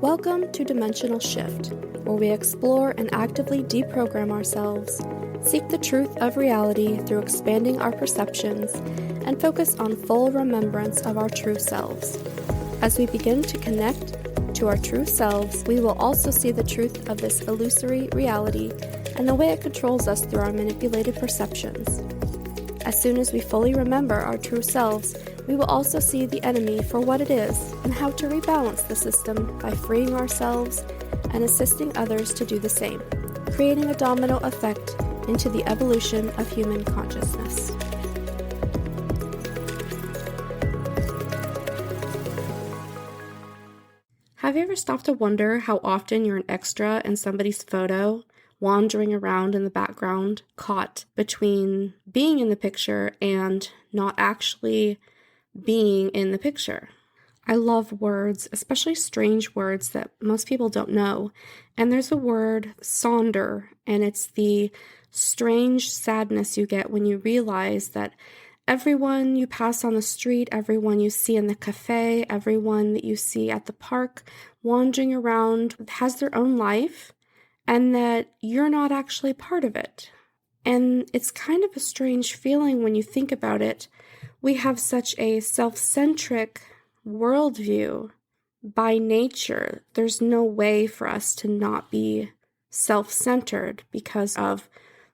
Welcome to Dimensional Shift, where we explore and actively deprogram ourselves, seek the truth of reality through expanding our perceptions, and focus on full remembrance of our true selves. As we begin to connect to our true selves, we will also see the truth of this illusory reality and the way it controls us through our manipulated perceptions. As soon as we fully remember our true selves, we will also see the enemy for what it is and how to rebalance the system by freeing ourselves and assisting others to do the same, creating a domino effect into the evolution of human consciousness. Have you ever stopped to wonder how often you're an extra in somebody's photo, wandering around in the background, caught between being in the picture and not actually being in the picture? I love words, especially strange words that most people don't know. And there's a word, sonder, and it's the strange sadness you get when you realize that everyone you pass on the street, everyone you see in the cafe, everyone that you see at the park, wandering around has their own life, and that you're not actually part of it. And it's kind of a strange feeling when you think about it. We have such a self-centric worldview by nature. There's no way for us to not be self-centered because of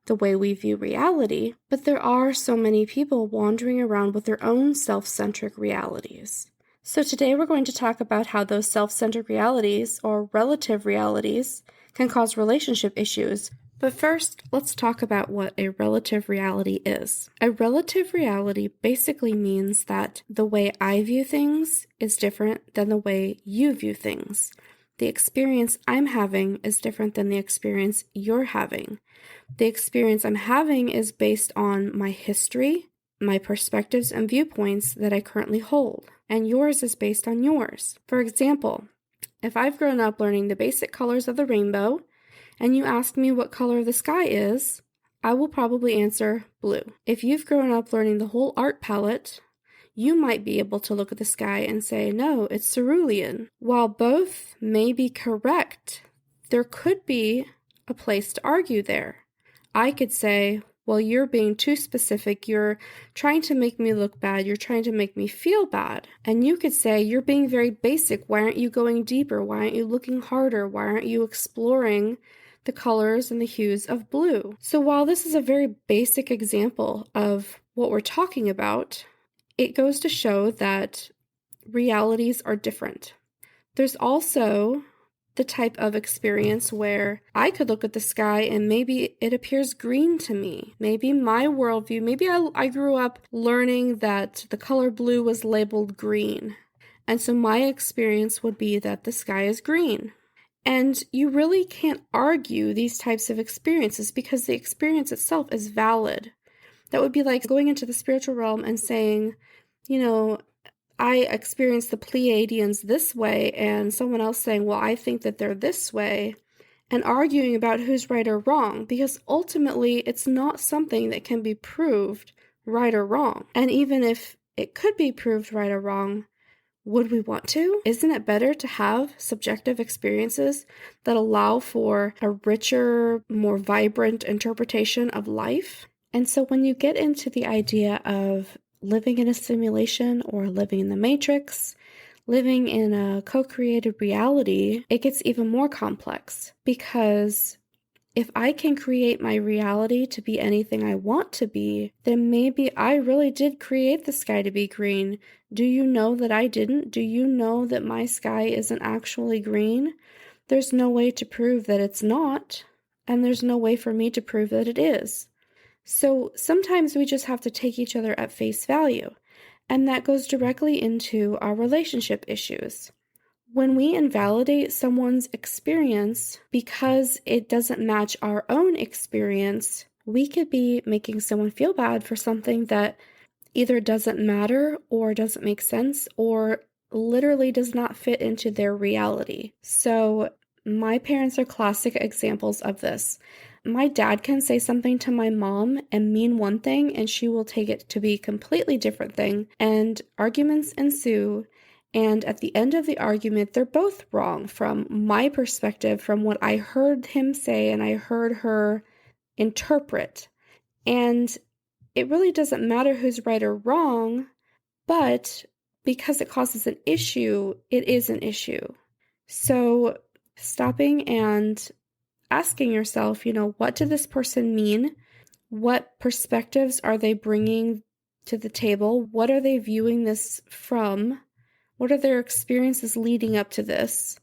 the way we view reality. But there are so many people wandering around with their own self-centric realities. So today we're going to talk about how those self-centered realities, or relative realities, can cause relationship issues. But first, let's talk about what a relative reality is. A relative reality basically means that the way I view things is different than the way you view things. The experience I'm having is different than the experience you're having. The experience I'm having is based on my history, my perspectives and viewpoints that I currently hold, and yours is based on yours. For example, if I've grown up learning the basic colors of the rainbow, and you ask me what color the sky is, I will probably answer blue. If you've grown up learning the whole art palette, you might be able to look at the sky and say, no, it's cerulean. While both may be correct, there could be a place to argue there. I could say, well, you're being too specific. You're trying to make me look bad. You're trying to make me feel bad. And you could say, you're being very basic. Why aren't you going deeper? Why aren't you looking harder? Why aren't you exploring the colors and the hues of blue? So while this is a very basic example of what we're talking about, it goes to show that realities are different. There's also the type of experience where I could look at the sky and maybe it appears green to me. Maybe my worldview, maybe I grew up learning that the color blue was labeled green. And so my experience would be that the sky is green. And you really can't argue these types of experiences because the experience itself is valid. That would be like going into the spiritual realm and saying, I experienced the Pleiadians this way, and someone else saying, well, I think that they're this way, and arguing about who's right or wrong, because ultimately it's not something that can be proved right or wrong. And even if it could be proved right or wrong, would we want to? Isn't it better to have subjective experiences that allow for a richer, more vibrant interpretation of life? And so when you get into the idea of living in a simulation or living in the matrix, living in a co-created reality, it gets even more complex, because if I can create my reality to be anything I want to be, then maybe I really did create the sky to be green. Do you know that I didn't? Do you know that my sky isn't actually green? There's no way to prove that it's not, and there's no way for me to prove that it is. So sometimes we just have to take each other at face value, and that goes directly into our relationship issues. When we invalidate someone's experience because it doesn't match our own experience, we could be making someone feel bad for something that either doesn't matter or doesn't make sense or literally does not fit into their reality. So my parents are classic examples of this. My dad can say something to my mom and mean one thing, and she will take it to be a completely different thing, and arguments ensue, And at the end of the argument, they're both wrong from my perspective, from what I heard him say and I heard her interpret. And it really doesn't matter who's right or wrong, but because it causes an issue, it is an issue. So stopping and asking yourself, what did this person mean? What perspectives are they bringing to the table? What are they viewing this from? What are their experiences leading up to this?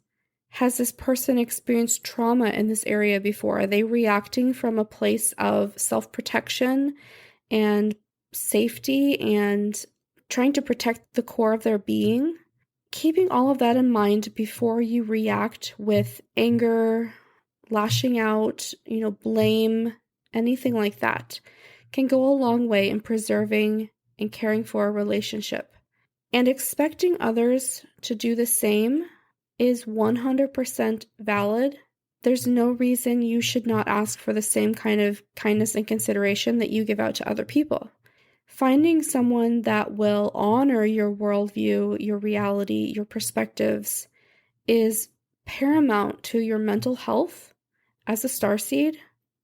Has this person experienced trauma in this area before? Are they reacting from a place of self-protection and safety and trying to protect the core of their being? Keeping all of that in mind before you react with anger, lashing out, blame, anything like that can go a long way in preserving and caring for a relationship. And expecting others to do the same is 100% valid. There's no reason you should not ask for the same kind of kindness and consideration that you give out to other people. Finding someone that will honor your worldview, your reality, your perspectives is paramount to your mental health as a starseed,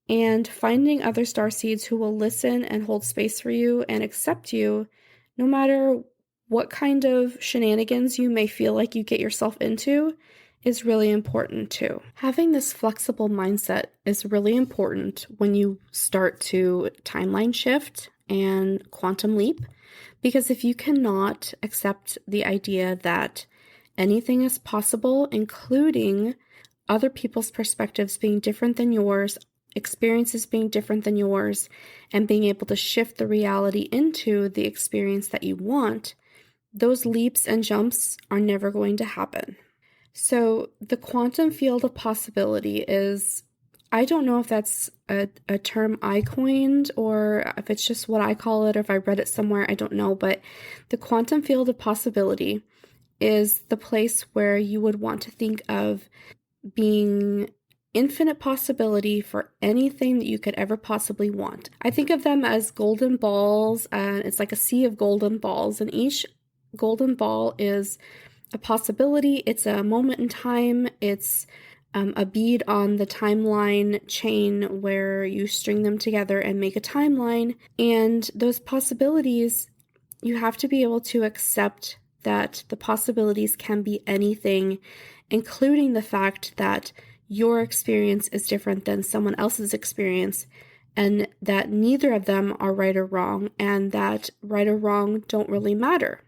and finding other starseeds who will listen and hold space for you and accept you no matter what kind of shenanigans you may feel like you get yourself into is really important too. Having this flexible mindset is really important when you start to timeline shift and quantum leap, because if you cannot accept the idea that anything is possible, including other people's perspectives being different than yours, experiences being different than yours, and being able to shift the reality into the experience that you want, those leaps and jumps are never going to happen. So the quantum field of possibility is, I don't know if that's a term I coined or if it's just what I call it or if I read it somewhere, I don't know, but the quantum field of possibility is the place where you would want to think of being infinite possibility for anything that you could ever possibly want. I think of them as golden balls, and it's like a sea of golden balls, and each golden ball is a possibility. It's a moment in time. It's a bead on the timeline chain where you string them together and make a timeline. And those possibilities, you have to be able to accept that the possibilities can be anything, including the fact that your experience is different than someone else's experience, and that neither of them are right or wrong, and that right or wrong don't really matter.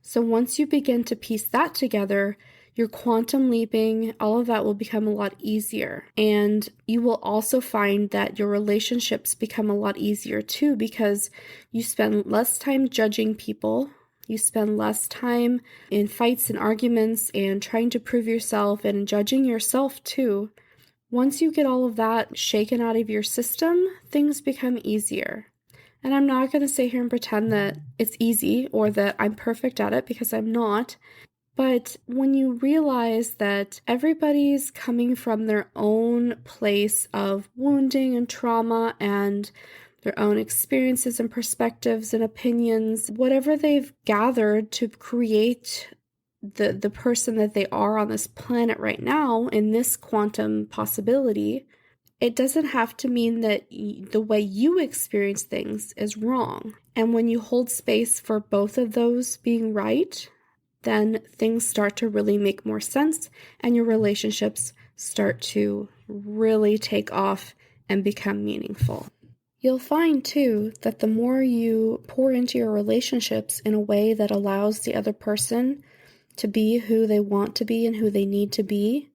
So once you begin to piece that together, your quantum leaping, all of that will become a lot easier. And you will also find that your relationships become a lot easier too, because you spend less time judging people. You spend less time in fights and arguments and trying to prove yourself and judging yourself too. Once you get all of that shaken out of your system, things become easier. And I'm not going to sit here and pretend that it's easy or that I'm perfect at it, because I'm not. But when you realize that everybody's coming from their own place of wounding and trauma and their own experiences and perspectives and opinions, whatever they've gathered to create the person that they are on this planet right now in this quantum possibility, it doesn't have to mean that the way you experience things is wrong. And when you hold space for both of those being right, then things start to really make more sense and your relationships start to really take off and become meaningful. You'll find too that the more you pour into your relationships in a way that allows the other person to be who they want to be and who they need to be,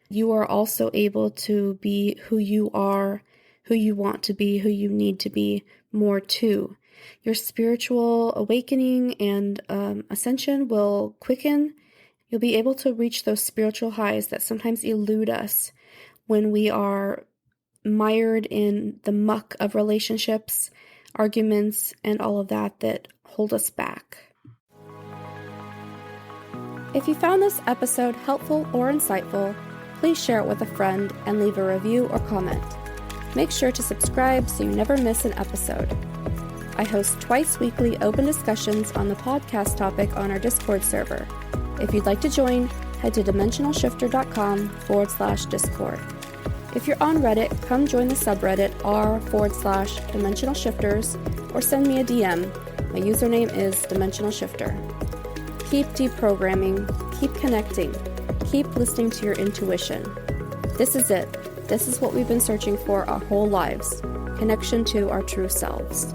you are also able to be who you are, who you want to be, who you need to be more too. Your spiritual awakening and ascension will quicken. You'll be able to reach those spiritual highs that sometimes elude us when we are mired in the muck of relationships, arguments, and all of that hold us back. If you found this episode helpful or insightful, please share it with a friend and leave a review or comment. Make sure to subscribe so you never miss an episode. I host twice weekly open discussions on the podcast topic on our Discord server. If you'd like to join, head to dimensionalshifter.com/Discord. If you're on Reddit, come join the subreddit r/Dimensional Shifters or send me a DM. My username is Dimensional Shifter. Keep deprogramming, keep connecting, keep listening to your intuition. This is it. This is what we've been searching for our whole lives. Connection to our true selves.